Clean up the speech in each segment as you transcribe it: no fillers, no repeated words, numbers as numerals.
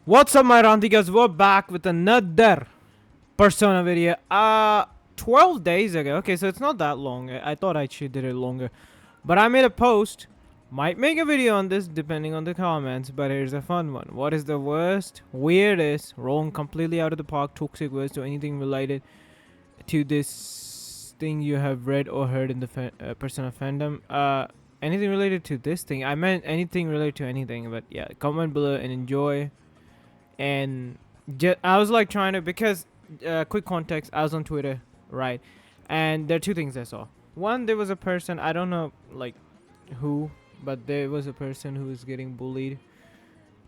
What's up, my Randigas? We're back with another Persona video. 12 days ago. Okay, so it's not that long. I thought I should did it longer. But I made a post. Might make a video on this depending on the comments, but here's a fun one. What is the worst, weirdest, wrong, completely out of the park, toxic words to anything related to this thing you have read or heard in the Persona fandom? Anything related to this thing? I meant anything related to anything, but yeah, comment below and enjoy. And I was like trying to, because quick context, I was on Twitter, right? And there are two things I saw. One, there was a person, I don't know like who, but there was a person who was getting bullied.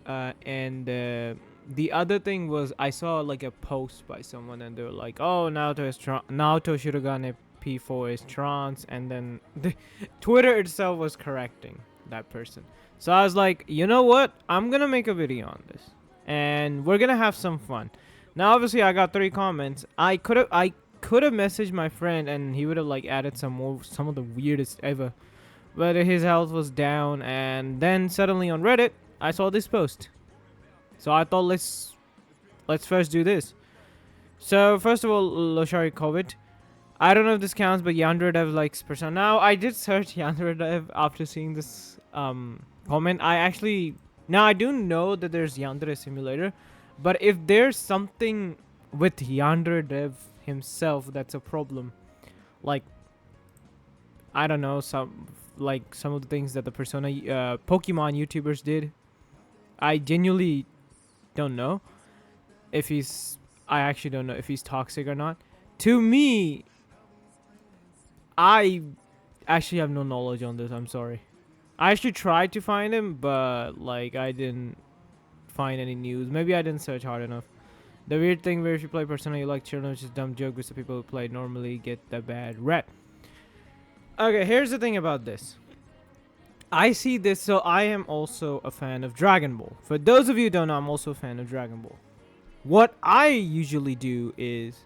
And the other thing was I saw like a post by someone, and they were like, "Oh, Naoto Shirogane P4 is trans," and then the Twitter itself was correcting that person. So I was like, you know what? I'm gonna make a video on this, and we're gonna have some fun. Now, obviously, I got 3 comments. I could have messaged my friend, and he would have like added some of the weirdest ever. But his health was down, and then suddenly on Reddit, I saw this post. So I thought let's first do this. So first of all, Loshari COVID. I don't know if this counts, but Yandradev likes Persona. Now I did search Yandradev after seeing this comment. I do know that there's Yandere Simulator, but if there's something with Yandradev himself that's a problem, like I don't know, some of the things that the Persona Pokemon YouTubers did, I genuinely don't know if he's. I actually don't know if he's toxic or not. To me, I actually have no knowledge on this. I'm sorry. I actually tried to find him, but like I didn't find any news. Maybe I didn't search hard enough. The weird thing where if you play Persona, you like children, which is dumb joke, because the people who play normally get the bad rep. Okay, here's the thing about this. I see this, so I am also a fan of Dragon Ball. For those of you who don't know, I'm also a fan of Dragon Ball. What I usually do is,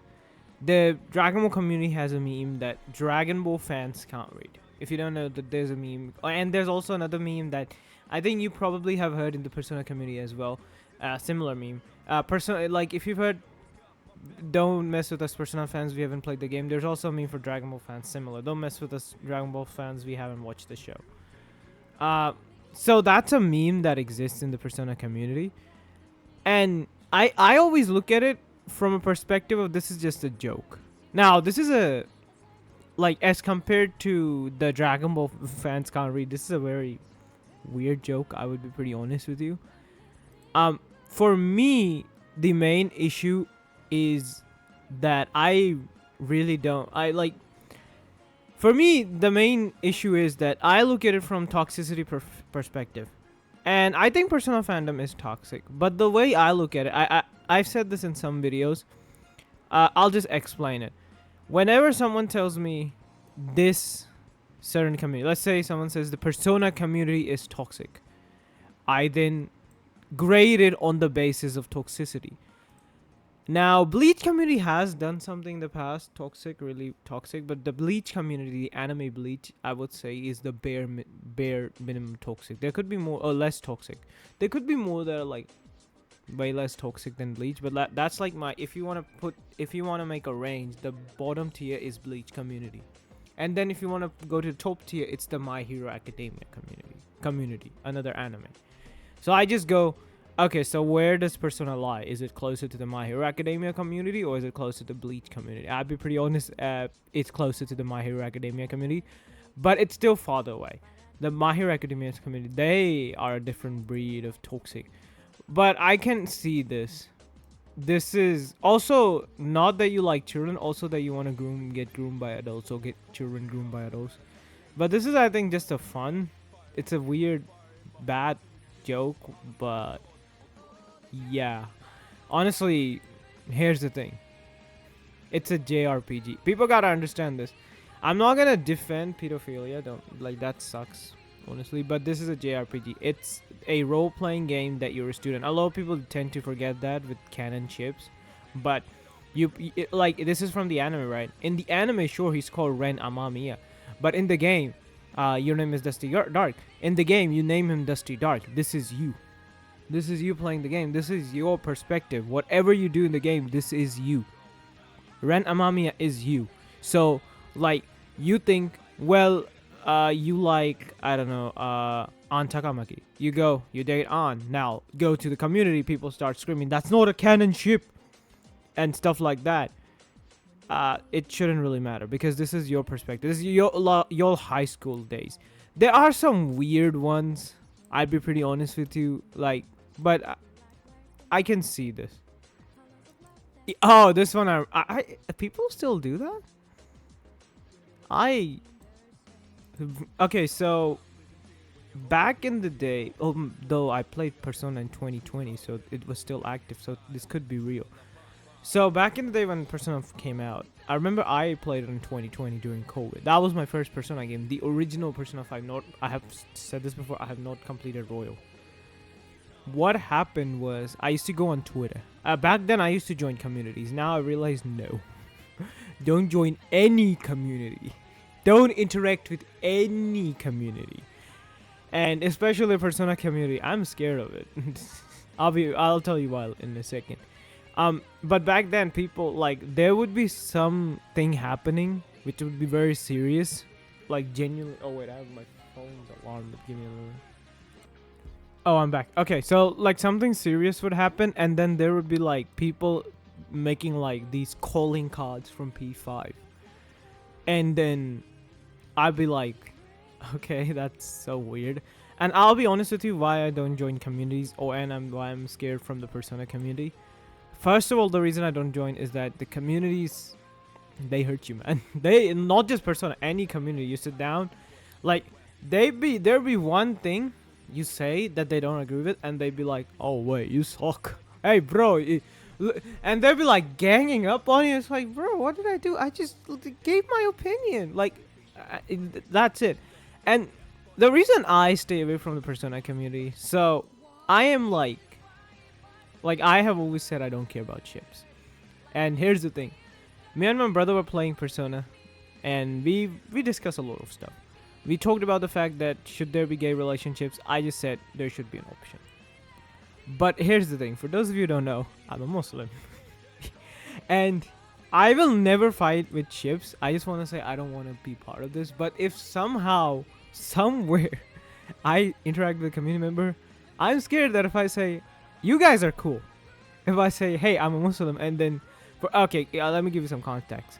the Dragon Ball community has a meme that Dragon Ball fans can't read. If you don't know that there's a meme, and there's also another meme that I think you probably have heard in the Persona community as well. Similar meme. Persona, like if you've heard, don't mess with us Persona fans, we haven't played the game. There's also a meme for Dragon Ball fans similar. Don't mess with us Dragon Ball fans, we haven't watched the show. So that's a meme that exists in the Persona community, and I always look at it from a perspective of this is just a joke. Now this is a, like, as compared to the Dragon Ball fans can't read, this is a very weird joke. I would be pretty honest with you. For me, the main issue is that I really don't. For me, the main issue is that I look at it from toxicity perspective. And I think Persona fandom is toxic. But the way I look at it, I've said this in some videos. I'll just explain it. Whenever someone tells me this certain community, let's say someone says the Persona community is toxic, I then grade it on the basis of toxicity. Now, Bleach community has done something in the past, toxic, really toxic, but the Bleach community, the anime Bleach, I would say is the bare minimum toxic. There could be more or less toxic. There could be more that are like way less toxic than Bleach, but that's like my, if you want to make a range, the bottom tier is Bleach community. And then if you want to go to the top tier, it's the My Hero Academia community, another anime. So I just go, okay, so where does Persona lie? Is it closer to the My Hero Academia community, or is it closer to the Bleach community? I'll be pretty honest, it's closer to the My Hero Academia community, but it's still farther away. The My Hero Academia community, they are a different breed of toxic. But I can see this. This is also not that you like children, also that you want to get groomed by adults, or get children groomed by adults. But this is, I think, just a fun. It's a weird, bad joke, but yeah, honestly, here's the thing. It's a JRPG. People gotta understand this. I'm not gonna defend pedophilia. Don't, like, that sucks, honestly. But this is a JRPG. It's a role-playing game that you're a student. A lot of people tend to forget that with canon ships, but like, this is from the anime, right? In the anime, sure, he's called Ren Amamiya, but in the game, your name is Dusty Dark. In the game, you name him Dusty Dark. This is you. This is you playing the game. This is your perspective. Whatever you do in the game, this is you. Ren Amamiya is you. So, like, you think, well, you like, I don't know, An Takamaki. You go, you date An. Now, go to the community, people start screaming, that's not a canon ship! And stuff like that. It shouldn't really matter, because this is your perspective. This is your high school days. There are some weird ones, I'd be pretty honest with you, like, but I can see this. Oh, this one, I people still do that? Okay, so back in the day, though I played Persona in 2020, so it was still active, so this could be real. So back in the day when Persona came out, I remember I played it in 2020 during COVID. That was my first Persona game, the original Persona 5. I have said this before, I have not completed Royal. What happened was, I used to go on Twitter. Back then I used to join communities. Now I realize no. Don't join any community. Don't interact with any community. And especially the Persona community, I'm scared of it. I'll tell you why in a second. But back then, people, like, there would be something happening which would be very serious, like genuinely. Oh wait, I have my phone's alarm. Give me a little. Oh, I'm back. Okay, so like something serious would happen, and then there would be like people making like these calling cards from P5, and then I'd be like, okay, that's so weird. And I'll be honest with you, why I don't join communities, why I'm scared from the Persona community. First of all, the reason I don't join is that the communities, they hurt you, man. They, not just Persona, any community. You sit down, like, there'll be one thing you say that they don't agree with, and they'd be like, oh wait, you suck. Hey bro, and they'll be like ganging up on you. It's like, bro, what did I do? I just gave my opinion. Like, that's it. And the reason I stay away from the Persona community, so I am like I have always said I don't care about ships. And here's the thing. Me and my brother were playing Persona, and we discussed a lot of stuff. We talked about the fact that should there be gay relationships, I just said there should be an option. But here's the thing. For those of you who don't know, I'm a Muslim. And I will never fight with ships. I just want to say I don't want to be part of this. But if somehow, somewhere, I interact with a community member, I'm scared that if I say, you guys are cool. If I say, hey, I'm a Muslim, and then, let me give you some context.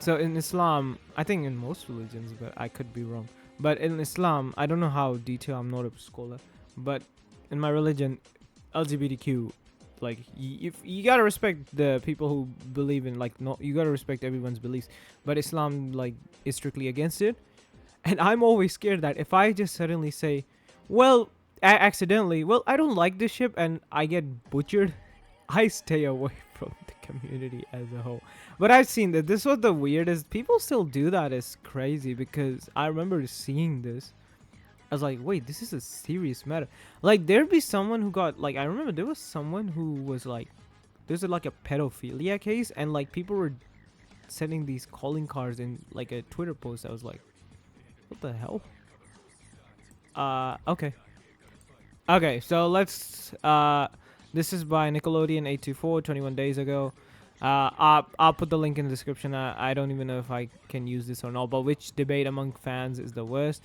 So in Islam, I think in most religions, but I could be wrong. But in Islam, I don't know how detailed, I'm not a scholar, but in my religion, LGBTQ, like, you gotta respect the people who believe in, like, you gotta respect everyone's beliefs. But Islam, like, is strictly against it. And I'm always scared that if I just suddenly say, well, accidentally, well, I don't like this ship, and I get butchered, I stay away from the community as a whole. But I've seen that. This was the weirdest. People still do that. It's crazy, because I remember seeing this. I was like, wait, this is a serious matter. Like, there'd be someone who got, like, I remember there was someone who was like, there's like a pedophilia case, and like people were sending these calling cards in like a Twitter post. I was like, what the hell? Okay, so let's, this is by Nickelodeon 824, 21 days ago. I'll put the link in the description. I don't even know if I can use this or not, but which debate among fans is the worst?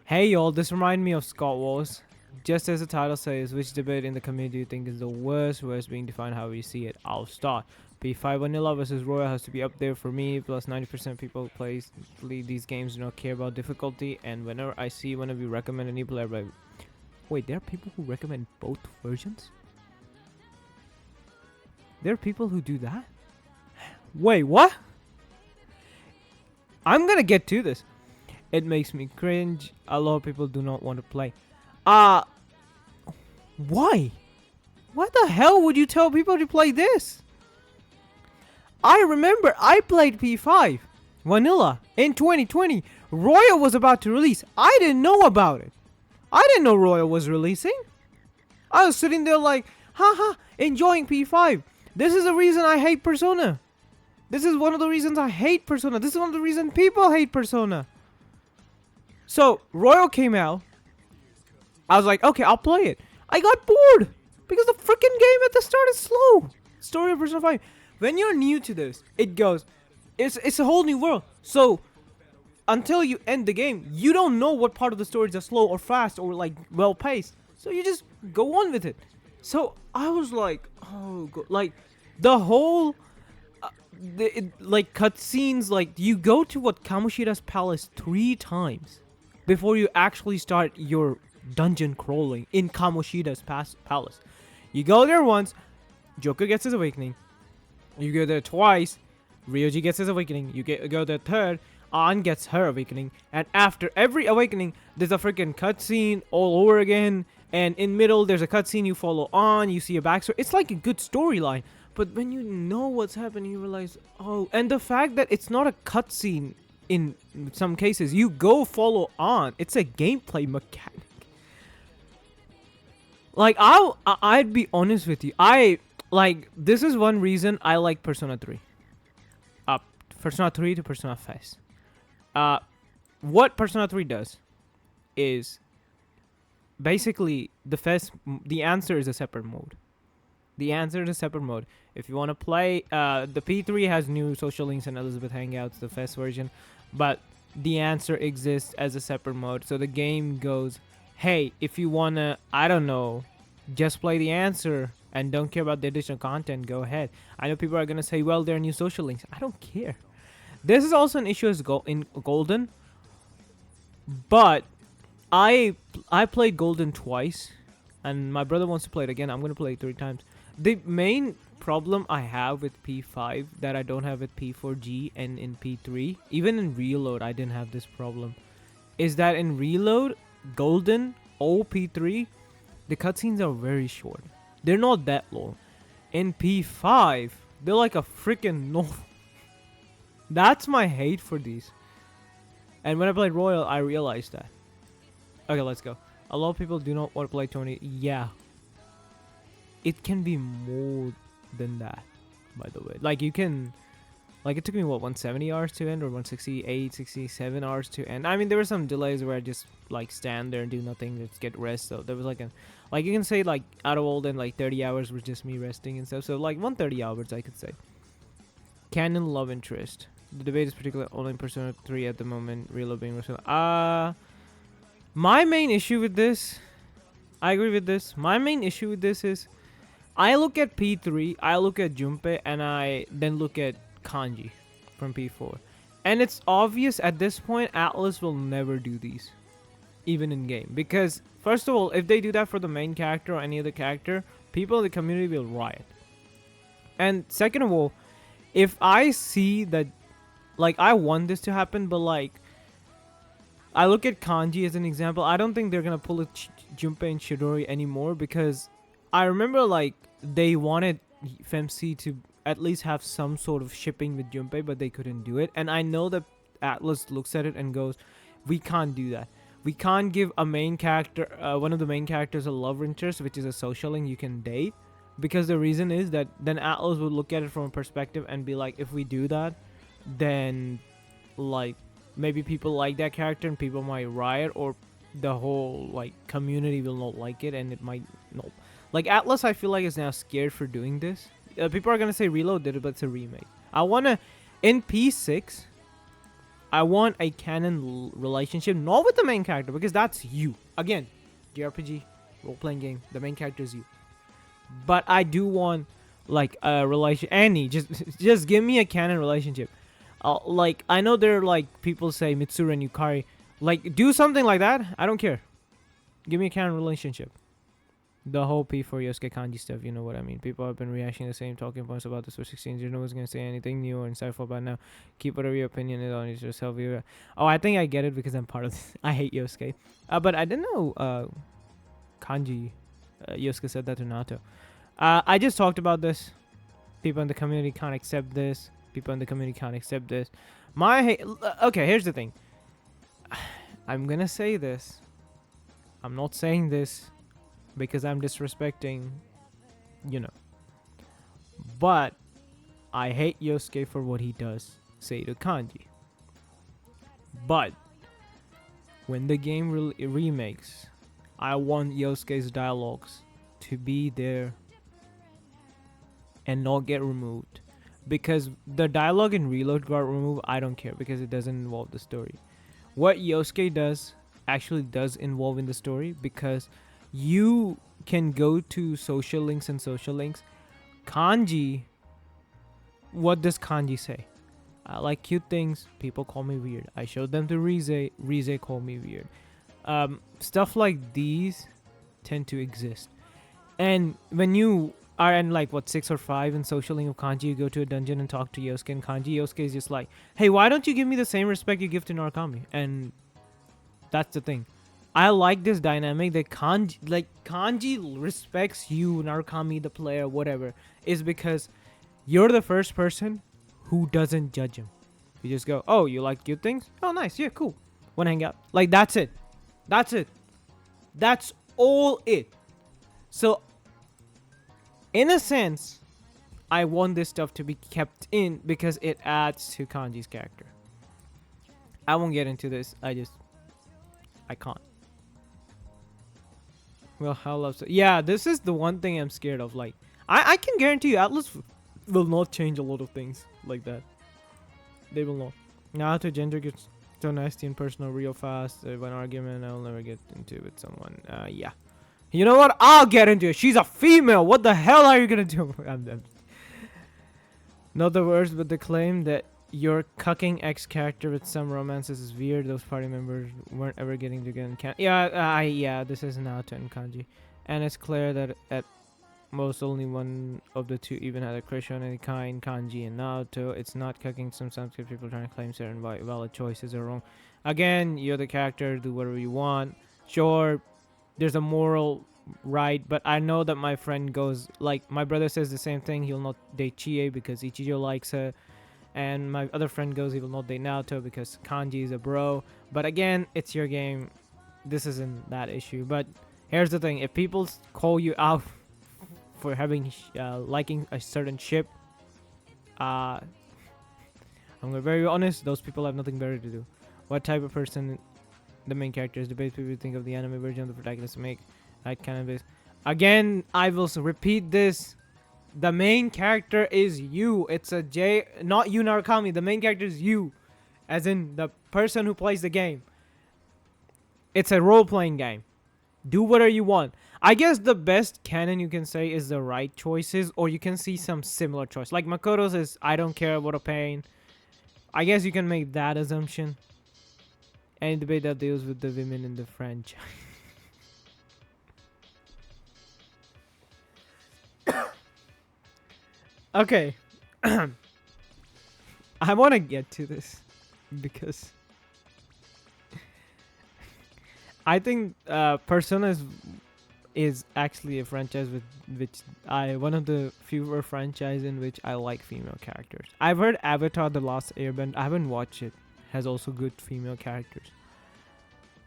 Hey y'all, this reminds me of Scott Wars. Just as the title says, which debate in the community do you think is the worst? Worst being defined however you see it. I'll start. P5 Vanilla versus Royal has to be up there for me. Plus 90% people play these games do not care about difficulty. And whenever I see one of you recommend a new player, like, wait, there are people who recommend both versions? There are people who do that? Wait, what? I'm gonna get to this. It makes me cringe. A lot of people do not want to play. Why? Why the hell would you tell people to play this? I remember I played P5 Vanilla in 2020. Royal was about to release. I didn't know about it. I didn't know Royal was releasing. I was sitting there like, haha, enjoying P5. This is the reason I hate Persona. This is one of the reasons I hate Persona. This is one of the reasons people hate Persona. So, Royal came out. I was like, okay, I'll play it. I got bored because the freaking game at the start is slow. Story of Persona 5. When you're new to this, it goes, it's a whole new world. So until you end the game, you don't know what part of the story is slow or fast or like well paced. So you just go on with it. So I was like, oh, like the whole, like cutscenes. Like you go to what Kamoshida's palace 3 times before you actually start your dungeon crawling in Kamoshida's palace. You go there once, Joker gets his awakening. You go there twice, Ryoji gets his awakening. You go there third, Ann gets her awakening. And after every awakening, there's a freaking cutscene all over again. And in middle, there's a cutscene you follow on. You see a backstory. It's like a good storyline. But when you know what's happening, you realize, oh, and the fact that it's not a cutscene in some cases, you go follow on. It's a gameplay mechanic. Like I'd be honest with you. This is one reason I like Persona 3. Persona 3 to Persona FES. What Persona 3 does is basically the answer is a separate mode. The answer is a separate mode. If you want to play, the P3 has new social links and Elizabeth Hangouts, the FES version, but the answer exists as a separate mode. So the game goes, hey, if you want to, I don't know, just play the answer and don't care about the additional content, go ahead. I know people are going to say, well, there are new social links. I don't care. This is also an issue as in Golden, but I played Golden twice, and my brother wants to play it again. I'm going to play it 3 times. The main problem I have with P5 that I don't have with P4G and in P3, even in Reload, I didn't have this problem, is that in Reload, Golden, P3, the cutscenes are very short. They're not that long. In P5, they're like a freaking novel. That's my hate for these. And when I played Royal, I realized that. Okay, let's go. A lot of people do not want to play 20. Yeah. It can be more than that, by the way. Like, you can... Like, it took me, what, 170 hours to end? Or 168, 67 hours to end? I mean, there were some delays where I just, like, stand there and do nothing. Just get rest. So, there was, like, a... Like, you can say, like, out of all then, like, 30 hours was just me resting and stuff. So, like, 130 hours, I could say. Canon love interest. The debate is particularly only in Persona 3 at the moment. Reload being Persona. My main issue with this... I agree with this. My main issue with this is... I look at P3, I look at Junpei, and I then look at Kanji from P4. And it's obvious at this point, Atlas will never do these. Even in game. Because, first of all, if they do that for the main character or any other character, people in the community will riot. And second of all, if I see that, like, I want this to happen, but, like, I look at Kanji as an example, I don't think they're going to pull a Junpei and Chidori anymore, because I remember, like, they wanted FMC to at least have some sort of shipping with Junpei, but they couldn't do it. And I know that Atlas looks at it and goes, we can't do that. We can't give a main character, one of the main characters, a love interest, which is a social link you can date. Because the reason is that then Atlas would look at it from a perspective and be like, if we do that, then, like, maybe people like that character and people might riot, or the whole, like, community will not like it and it might not. Like, Atlas, I feel like, is now scared for doing this. People are going to say Reload did it, but it's a remake. I want to, in P6, I want a canon relationship, not with the main character, because that's you. Again, JRPG, role-playing game, the main character is you. But I do want, like, a relation. Annie, just give me a canon relationship. Like, I know there are, like, people say Mitsuru and Yukari. Like, do something like that. I don't care. Give me a canon relationship. The whole P4 Yosuke Kanji stuff, you know what I mean. People have been reacting the same talking points about this for 16 years. No one's going to say anything new or insightful about now. Keep whatever your opinion is on yourself. Oh, I think I get it because I'm part of this. I hate Yosuke. But I didn't know Kanji, Yosuke said that to Nato. I just talked about this. People in the community can't accept this. People in the community can't accept this. Okay, here's the thing. I'm going to say this. I'm not saying this because I'm disrespecting, you know. But I hate Yosuke for what he does say to Kanji. But when the game remakes, I want Yosuke's dialogues to be there and not get removed. Because the dialogue in Reload got removed, I don't care because it doesn't involve the story. What Yosuke does actually does involve in the story because you can go to social links and social links. Kanji, what does kanji say? I like cute things, people call me weird. I showed them to Rize, Rize called me weird. Stuff like these tend to exist. And when you are in like what 6 or 5 in social link of kanji, you go to a dungeon and talk to Yosuke, and kanji Yosuke is just like, hey, why don't you give me the same respect you give to Narukami? And that's the thing. I like this dynamic that kanji respects you, Narukami, the player, whatever, is because you're the first person who doesn't judge him. You just go, oh, you like cute things? Oh, nice, yeah, cool. Wanna hang out? Like, that's it. That's it. That's all it. So, in a sense, I want this stuff to be kept in because it adds to Kanji's character. I won't get into this. I can't. Well, how loves it? Yeah, this is the one thing I'm scared of. Like, I can guarantee you, Atlas will not change a lot of things like that. They will not. Now to gender gets so nasty in personal real fast. One argument I'll never get into with someone. Yeah. You know what? I'll get into it. She's a female. What the hell are you gonna do? Not the words, but the claim that your cucking ex character with some romances is weird. Those party members weren't ever getting together. Yeah, this is Naoto and Kanji, and it's clear that at most only one of the two even had a crush on any kind. Kanji and Naoto. It's not cucking. Sometimes people trying to claim certain valid choices are wrong. Again, you're the character. Do whatever you want. Sure, there's a moral right, but I know that my friend goes, like, my brother says the same thing. He'll not date Chie because Ichijo likes her, and my other friend goes he will not date Naoto because Kanji is a bro. But again, it's your game. This isn't that issue. But here's the thing: if people call you out for having liking a certain ship, I'm gonna be very honest. Those people have nothing better to do. What type of person the main character is? Debate people think of the anime version of the protagonist make that kind of is. Again, I will repeat this. The main character is you. It's a J, not you, Narukami. The main character is you, as in the person who plays the game. It's a role-playing game. Do whatever you want. I guess the best canon you can say is the right choices, or you can see some similar choice. Like Makoto says, I don't care about a pain. I guess you can make that assumption. Any debate that deals with the women in the franchise. Okay. I want to get to this because I think Persona is actually a franchise with which one of the fewer franchise in which I like female characters. I've heard Avatar: The Last Airbender. I haven't watched it. Has also good female characters.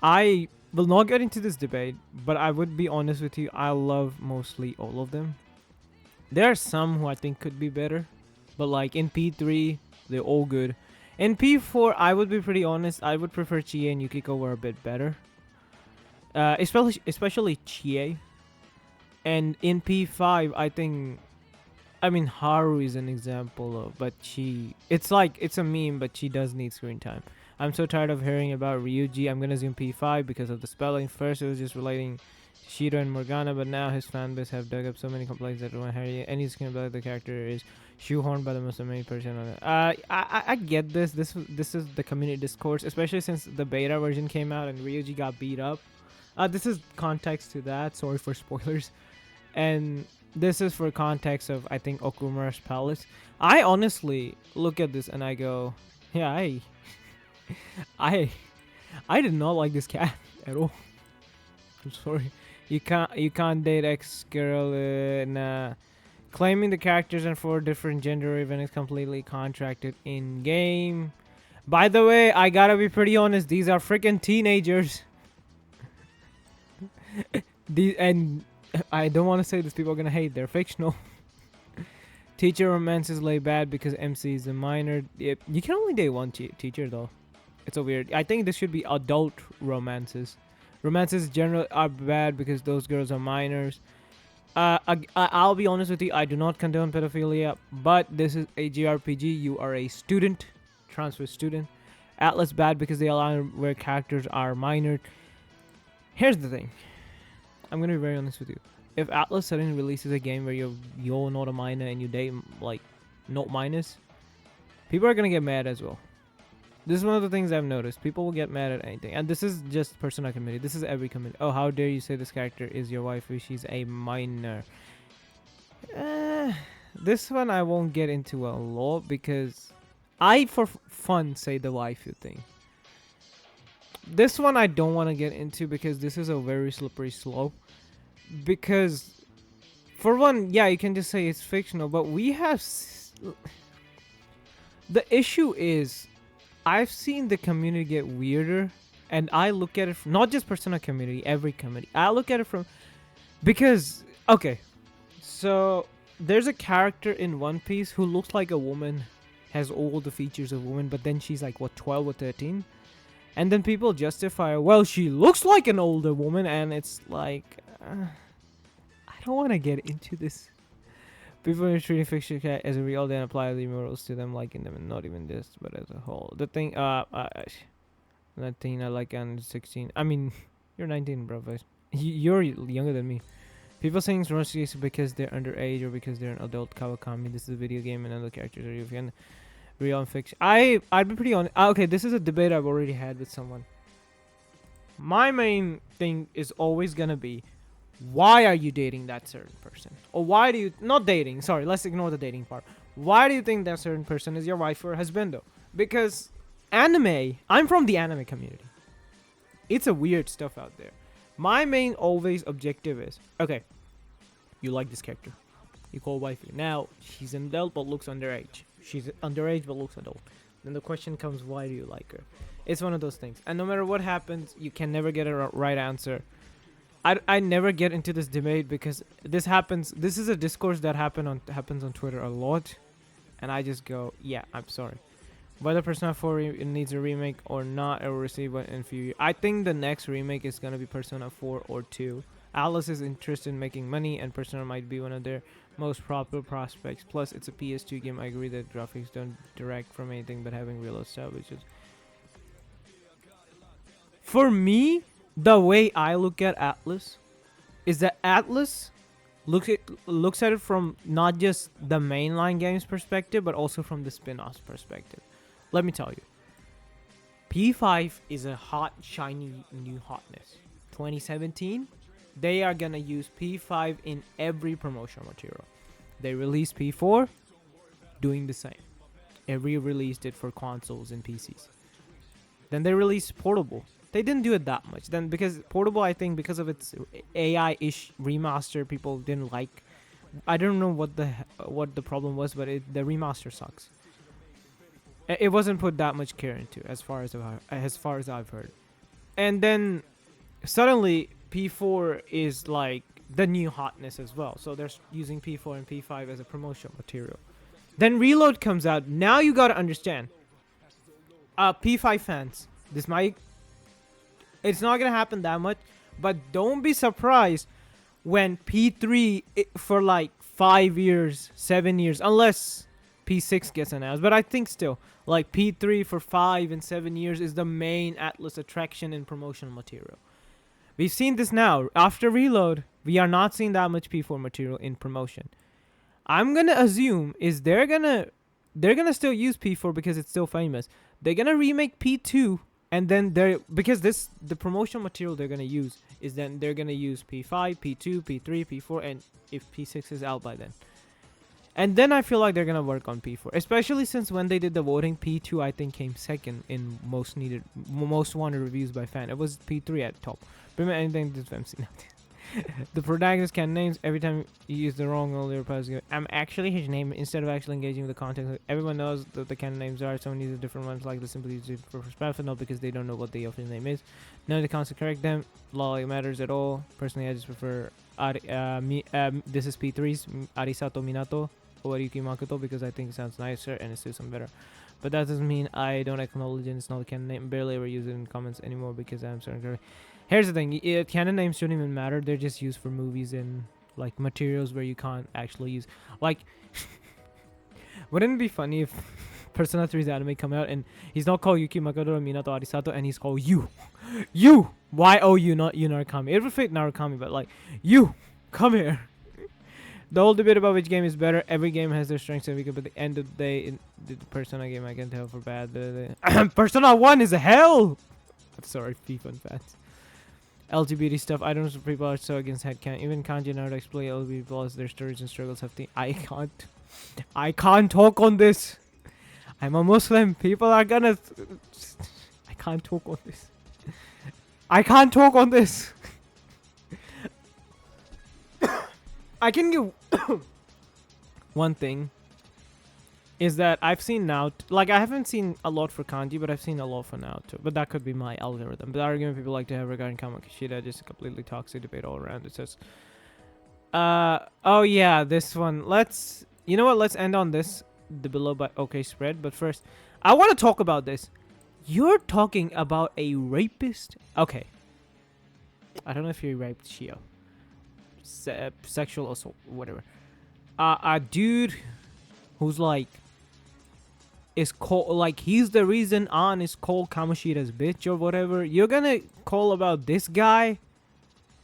I will not get into this debate, but I would be honest with you. I love mostly all of them. There are some who I think could be better, but like in P3, they're all good. In P4, I would be pretty honest. I would prefer Chie and Yukiko were a bit better. Especially Chie. And in P5, I mean Haru is an example of, but it's a meme, but she does need screen time. I'm so tired of hearing about Ryuji. I'm gonna zoom P5 because of the spelling. First, it was just relating to Shiro and Morgana, but now his fanbase have dug up so many complaints that when Harry any skin about the character is shoehorned by the most amazing person on it. I get this. This is the community discourse, especially since the beta version came out and Ryuji got beat up. This is context to that. Sorry for spoilers. And this is for context of, I think, Okumura's Palace. I honestly look at this and I go, yeah, I did not like this cat at all. I'm sorry. You can't date ex girl. Nah. Claiming the characters and for different gender even is completely contracted in game. By the way, I gotta be pretty honest. These are freaking teenagers. And I don't want to say this. People are gonna hate. They're fictional. Teacher romances lay bad because MC is a minor. You can only date one teacher though. It's so weird. I think this should be adult romances, Romances generally are bad because those girls are minors. I'll be honest with you. I do not condone pedophilia, but this is a JRPG. You are a student, transfer student. Atlas bad because they allow where characters are minor. Here's the thing. I'm gonna be very honest with you. If Atlas suddenly releases a game where you're not a minor and you date like not minors, people are gonna get mad as well. This is one of the things I've noticed. People will get mad at anything. And this is just Persona community. This is every community. Oh, how dare you say this character is your waifu? She's a minor. This one I won't get into a lot because I, for fun, say the waifu thing. This one I don't want to get into because this is a very slippery slope. Because, for one, yeah, you can just say it's fictional, but we have... The issue is... I've seen the community get weirder, and I look at it from not just Persona community, every community. I look at it from because okay, so there's a character in One Piece who looks like a woman, has all the features of a woman, but then she's like what 12 or 13, and then people justify, well, she looks like an older woman, and it's like I don't want to get into this. People are treating fiction as a real, then apply the morals to them, liking them, and not even this, but as a whole. The thing, 19, I like under 16. I mean, you're 19, bro. You're younger than me. People saying it's romantic because they're underage or because they're an adult Kawakami. This is a video game and other characters are real and fiction. I'd be pretty honest. Okay, this is a debate I've already had with someone. My main thing is always gonna be, why are you dating that certain person? Or why do you... Not dating, sorry, let's ignore the dating part. Why do you think that certain person is your wife or husband, though? Because anime... I'm from the anime community. It's a weird stuff out there. My main always objective is... Okay, you like this character. You call wifey. Now, she's an adult but looks underage. She's underage but looks adult. Then the question comes, why do you like her? It's one of those things. And no matter what happens, you can never get a right answer. I never get into this debate because this happens. This is a discourse that happens on Twitter a lot, and I just go, yeah, I'm sorry. Whether Persona 4 needs a remake or not, it will receive one in a few years. I think the next remake is gonna be Persona 4 or 2. Alice is interested in making money, and Persona might be one of their most popular prospects. Plus, it's a PS2 game. I agree that graphics don't direct from anything but having real stuff, which is... For me, the way I look at Atlas is that Atlas looks at it from not just the mainline games perspective, but also from the spin-offs perspective. Let me tell you, P5 is a hot, shiny new hotness. 2017, they are gonna use P5 in every promotional material. They released P4, doing the same. Every release did for consoles and PCs. Then they released Portable. They didn't do it that much. Then because Portable, I think because of its AI-ish remaster, people didn't like. I don't know what the problem was, but the remaster sucks. It wasn't put that much care into, as far as I've heard. And then suddenly P4 is like the new hotness as well. So they're using P4 and P5 as a promotional material. Then Reload comes out. Now you gotta understand. P5 fans, this might... It's not gonna happen that much, but don't be surprised when P3 for like 5 years, 7 years, unless P6 gets announced. But I think still, like P3 for 5 and 7 years is the main Atlas attraction and promotional material. We've seen this now. After Reload, we are not seeing that much P4 material in promotion. I'm gonna assume is they're gonna still use P4 because it's still famous. They're gonna remake P2. And then the promotional material they're gonna use is then they're gonna use P5, P2, P3, P4, and if P6 is out by then. And then I feel like they're gonna work on P4, especially since when they did the voting, P2 I think came second in most wanted reviews by fan. It was P3 at top. Remember anything this MC now. The protagonist can names every time you use the wrong earlier positive. I'm actually his name instead of actually engaging with the content. Everyone knows that the canon names are. Someone uses different ones like the simply use it for perspective, not because they don't know what the official name is. None of the accounts correct them. Law matters at all. Personally, I just prefer this is P3's Arisato Minato or Yuki Makoto because I think it sounds nicer and it suits them better. But that doesn't mean I don't acknowledge it. It's not the canon name. Barely ever use it in comments anymore because I'm certain. Here's the thing: canon names shouldn't even matter. They're just used for movies and like materials where you can't actually use. Like, wouldn't it be funny if Persona 3's anime come out and he's not called Yuki Makoto or Minato Arisato and he's called you, Y-O-U, not you Narukami. It would fit Narukami, but like, you, come here. The whole debate about which game is better. Every game has their strengths and weaknesses, but at the end of the day, in the Persona game, I can tell for bad. Persona 1 is a hell. I'm sorry, FIFA fans. LGBT stuff. I don't know if people are so against headcanon. Even Kanji and Naruto explain LGBT plus their stories and struggles have I can't talk on this. I'm a Muslim. People are gonna. I can't talk on this. I can't talk on this. I can give one thing is that I've seen now, like I haven't seen a lot for kanji, but I've seen a lot for Naruto. But that could be my algorithm. But the argument people like to have regarding Kamakishida just a completely toxic debate all around. It says, oh yeah, this one. You know what? Let's end on this, the below by okay spread. But first, I want to talk about this. You're talking about a rapist? Okay. I don't know if you raped Shio. Sexual assault, whatever. A dude who's like is called like he's the reason An is called Kamoshida's bitch or whatever. You're gonna call about this guy,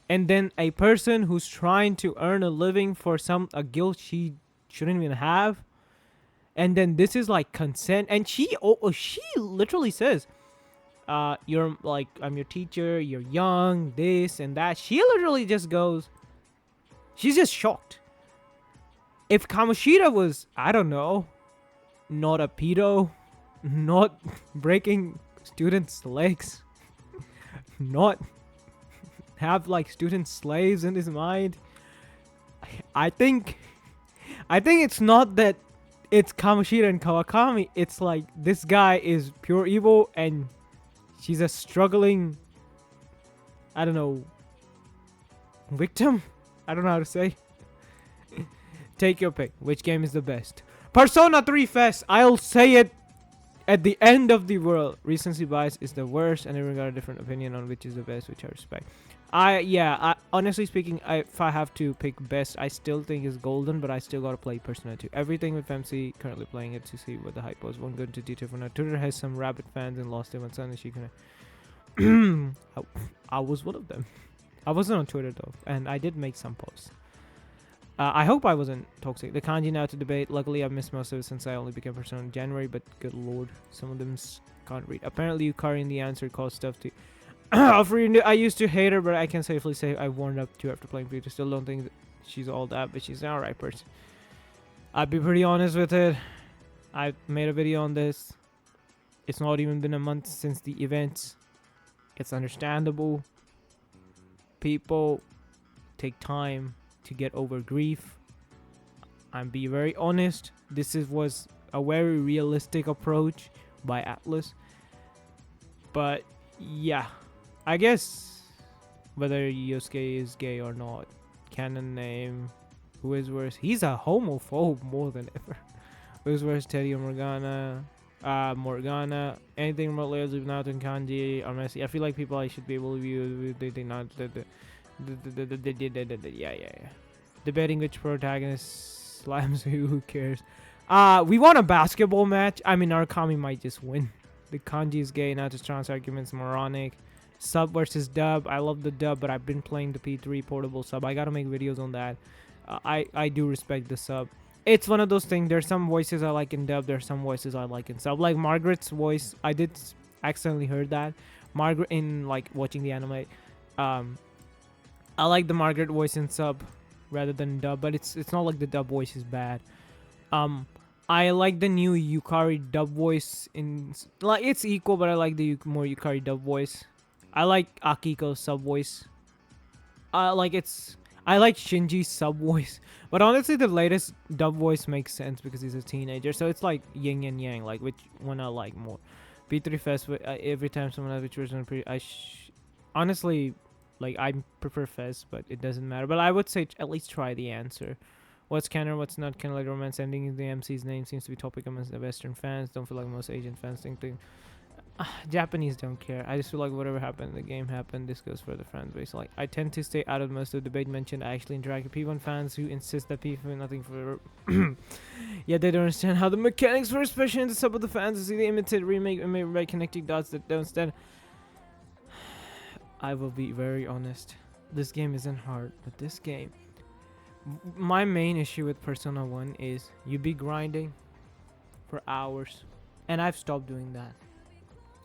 and then a person who's trying to earn a living for a guilt she shouldn't even have, and then this is like consent, and she literally says, "You're like I'm your teacher. You're young, this and that." She literally just goes. She's just shocked. If Kamoshida was, I don't know, not a pedo, not breaking students' legs, not have like student slaves in his mind, I think it's not that it's Kamoshida and Kawakami. It's like this guy is pure evil and she's a struggling, I don't know, victim? I don't know how to say. Take your pick. Which game is the best? Persona 3 Fest. I'll say it at the end of the world. Recency bias is the worst, and everyone got a different opinion on which is the best, which I respect. Honestly speaking, if I have to pick best, I still think it's Golden, but I still gotta play Persona 2. Everything with MC, currently playing it to see what the hype was. Won't go into detail for now. Twitter has some rabid fans and lost it on Sunday. She can. I was one of them. I wasn't on Twitter though, and I did make some posts. I hope I wasn't toxic. The kanji now to debate. Luckily, I've missed most of it since I only became Persona in January, but good lord, some of them can't read. Apparently, Yukari in the answer caused stuff to... I used to hate her, but I can safely say I warmed up to her after playing Peter. Still don't think that she's all that, but she's an alright person. I'd be pretty honest with it. I made a video on this. It's not even been a month since the events. It's understandable. People take time to get over grief. I'm be very honest. This was a very realistic approach by Atlas. But yeah, I guess whether Yosuke is gay or not, canon name, who is worse? He's a homophobe more than ever. Who's worse, Teddy or Morgana? Morgana. Anything remotely as if not in kanji or messy. I feel like people I should be able to view. They not. Yeah. Debating which protagonist slams who cares. We want a basketball match. I mean, Narukami might just win. The kanji is gay, not just trans arguments, moronic. Sub versus dub. I love the dub, but I've been playing the P3 portable sub. I gotta make videos on that. I do respect the sub. It's one of those things. There's some voices I like in dub. There's some voices I like in sub. Like Margaret's voice, I did accidentally heard that. Margaret in like watching the anime. I like the Margaret voice in sub rather than dub, but it's not like the dub voice is bad. I like the new Yukari dub voice in like it's equal, but I like the more Yukari dub voice. I like Akiko's sub voice. I like Shinji's sub voice, but honestly, the latest dub voice makes sense because he's a teenager. So it's like yin and yang, like which one I like more. P3 Fest. Every time someone has which version, honestly. Like, I prefer Fez, but it doesn't matter. But I would say at least try the answer. What's canon, what's not? Kind of like romance ending in the MC's name seems to be topic amongst the Western fans. Don't feel like most Asian fans think. Japanese don't care. I just feel like whatever happened in the game happened. This goes for the fan base. Like, I tend to stay out of most of the debate mentioned. I actually interact with P1 fans who insist that P1 nothing for. Yeah, they don't understand how the mechanics were, especially in the sub of the fans who see the imitate remake and made by connecting dots that don't stand. I will be very honest. This game isn't hard, but this game. My main issue with Persona 1 is you be grinding for hours, and I've stopped doing that.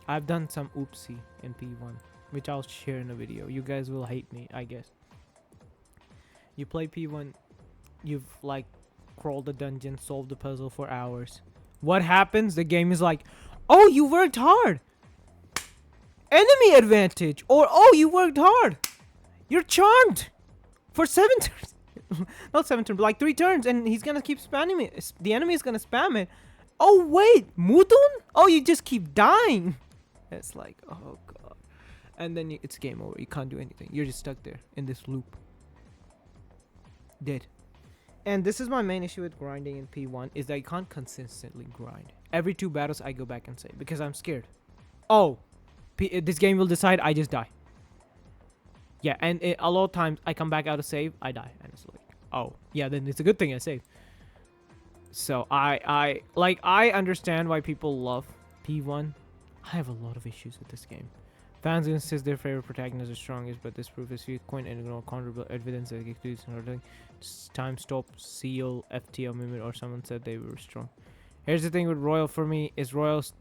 I've done some oopsie in P1, which I'll share in a video. You guys will hate me, I guess. You play P1, you've like crawled the dungeon, solved the puzzle for hours. What happens? The game is like, oh, you worked hard. Enemy advantage. Or, oh, you worked hard. You're charmed for 7 turns. Not 7 turns, but like 3 turns, and he's gonna keep spamming it. The enemy is gonna spam it. Oh, wait, Mudun? Oh, you just keep dying. It's like, oh god. And then it's game over. You can't do anything. You're just stuck there in this loop. Dead. And this is my main issue with grinding in P1 is that I can't consistently grind. Every 2 battles I go back and save because I'm scared. Oh, this game will decide I just die. Yeah, and a lot of times I come back out of save, I die. And it's like, oh, yeah, then it's a good thing I saved. So I understand why people love P1. I have a lot of issues with this game. Fans insist their favorite protagonist is strongest, but this proof is few coin and ignore counterable evidence that includes something. Time stop, seal, FTO mimic, or someone said they were strong. Here's the thing with Royal for me is Royal's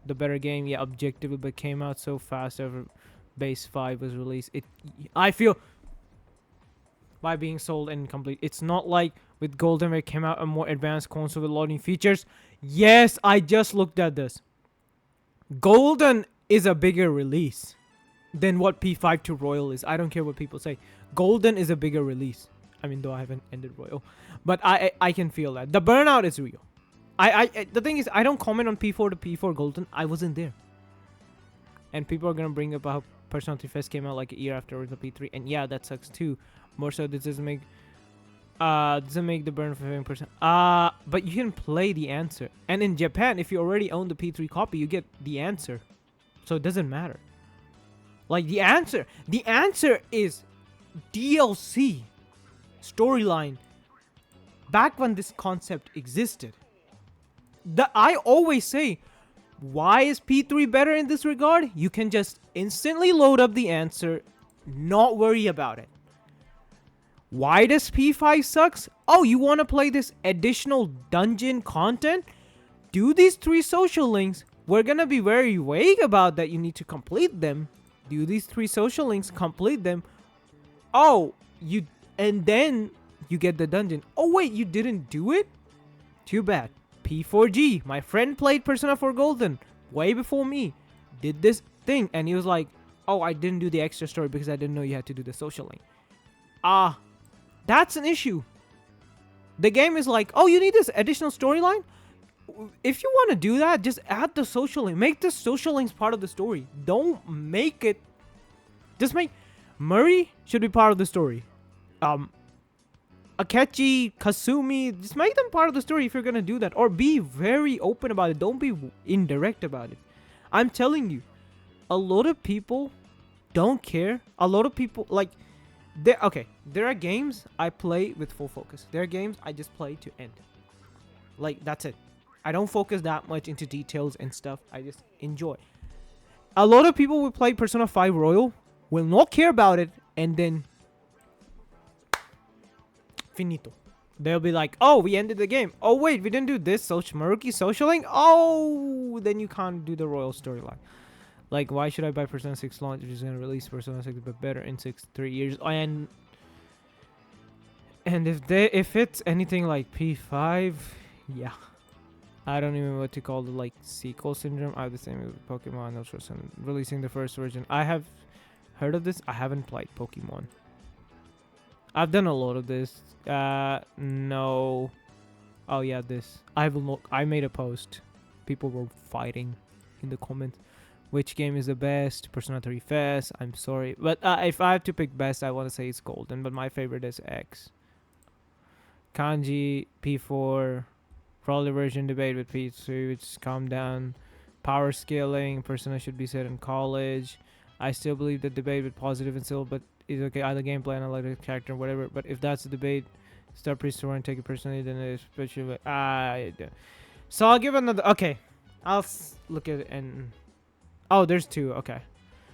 the better game, yeah, objectively, but came out so fast after Base 5 was released. I feel by being sold and incomplete. It's not like with Golden where it came out a more advanced console with loading features. Yes, I just looked at this. Golden is a bigger release than what P5 to Royal is. I don't care what people say. Golden is a bigger release. I mean, though I haven't ended Royal, but I can feel that the burnout is real. The thing is, I don't comment on P4 to P4 Golden. I wasn't there, and people are gonna bring up how Persona 3 Fest came out like a year after the P3, and yeah, that sucks too. More so, this doesn't make the burn for 50%. But you can play the answer, and in Japan, if you already own the P3 copy, you get the answer, so it doesn't matter. Like the answer is DLC storyline. Back when this concept existed, I always say, why is P3 better in this regard? You can just instantly load up the answer, not worry about it. Why does P5 sucks? Oh, you want to play this additional dungeon content? Do these 3 social links. We're gonna be very vague about that. You need to complete them. Do these 3 social links, complete them. Oh, and then you get the dungeon. Oh wait, you didn't do it? Too bad. P4G, my friend played Persona 4 Golden way before me, did this thing, and he was like, oh, I didn't do the extra story because I didn't know you had to do the social link. That's an issue. The game is like, oh, you need this additional storyline? If you want to do that, just add the social link. Make the social links part of the story. Don't make it... Just make... Murray should be part of the story. Akechi, Kasumi, just make them part of the story if you're gonna do that. Or be very open about it. Don't be indirect about it. I'm telling you, a lot of people don't care. A lot of people, like... there are games I play with full focus. There are games I just play to end. Like, that's it. I don't focus that much into details and stuff. I just enjoy. A lot of people will play Persona 5 Royal, will not care about it, and then... finito. They'll be like, oh, we ended the game. Oh, wait, we didn't do this Maruki socialing. Oh, then you can't do the Royal storyline. Like, why should I buy Persona 6 launch if it's going to release Persona 6 but better in 3 years? And if it's anything like P5, yeah. I don't even know what to call it, like sequel syndrome. I have the same with Pokemon Ultra Sun releasing the first version. I have heard of this. I haven't played Pokemon. I've done a lot of this. No. Oh yeah, this. I made a post. People were fighting in the comments. Which game is the best? Persona 3 Fest. I'm sorry, but if I have to pick best, I want to say it's Golden. But my favorite is X. Kanji P4. Probably version debate with P3, which calm down. power scaling. Persona should be set in college. I still believe the debate with positive and still, but it's okay. Either gameplay, analytic, character, whatever. But if that's the debate, start pre-store and take it personally. Then especially so I'll give another. Okay, I'll look at it and there's two. Okay.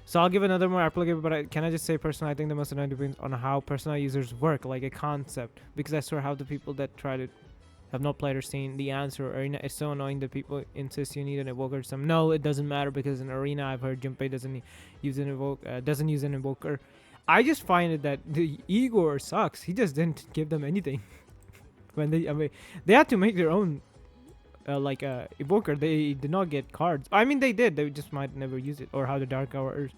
So I'll give another more applicable, but can I just say personally, I think the most annoying depends on how Persona users work, like a concept. Because I swear how the people that try to have not played or seen the answer arena, it's so annoying that people insist you need an evoker. Some no, it doesn't matter because in arena I've heard Junpei doesn't use an evoker. I just find it that the Igor sucks. He just didn't give them anything. When they had to make their own evoker. They did not get cards. I mean, they did. They just might never use it. Or how the Dark Hour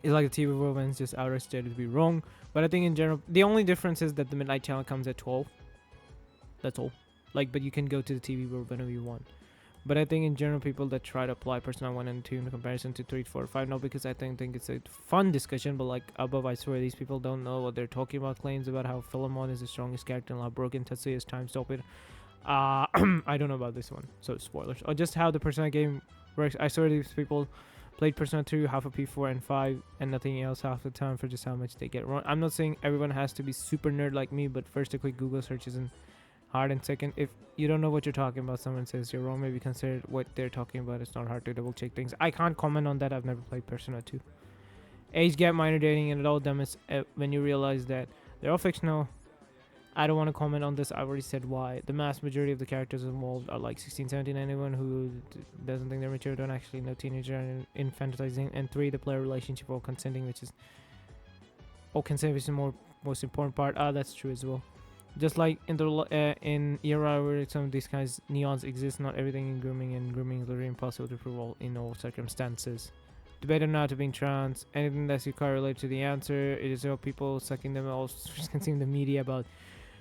is like the TV world when it's just outer stated to be wrong. But I think in general, the only difference is that the Midnight Channel comes at 12. That's all. But you can go to the TV world whenever you want. But I think in general, people that try to apply Persona 1 and 2 in comparison to 3, 4, 5, no, because I think it's a fun discussion. But above, I swear these people don't know what they're talking about. Claims about how Philemon is the strongest character and how broken Tetsuya is time stupid. I don't know about this one, so spoilers. Or just how the Persona game works. I swear these people played Persona 2, half of P4 and 5, and nothing else half the time for just how much they get wrong. I'm not saying everyone has to be super nerd like me, but first a quick Google search isn't hard, and second, if you don't know what you're talking about, someone says you're wrong, maybe consider what they're talking about. It's not hard to double check things. I can't comment on that. I've never played Persona 2. Age gap, minor dating, and it all dumb is when you realize that they're all fictional. I don't want to comment on this. I already said why. The mass majority of the characters involved are like 16, 17. Anyone who doesn't think they're mature don't actually know teenager and infantilizing. And 3, the player relationship or consenting, which is the most important part. That's true as well. Just like in the in era where some of these kinds neons exist, not everything in grooming is literally impossible to prove in all circumstances. Debate on not to being trans. Anything that's correlated to the answer. It is all people sucking them all consuming the media about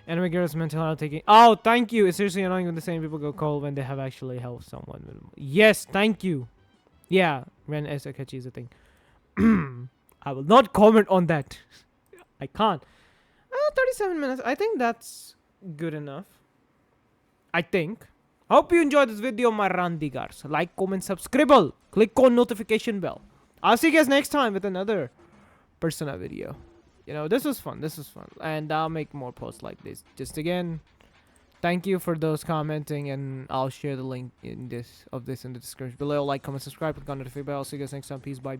anime girls' mental health taking. Oh, thank you. It's seriously annoying when the same people go cold when they have actually helped someone. Yes, thank you. Yeah, Ren Esakachi is a thing. I will not comment on that. I can't. 37 minutes. I think that's good enough. I think. Hope you enjoyed this video, my randigars. Like, comment, subscribe. Click on notification bell. I'll see you guys next time with another Persona video. This was fun. And I'll make more posts like this. Just again, thank you for those commenting, and I'll share the link in this in the description below. Like, comment, subscribe, click on the notification bell. I'll see you guys next time. Peace. Bye.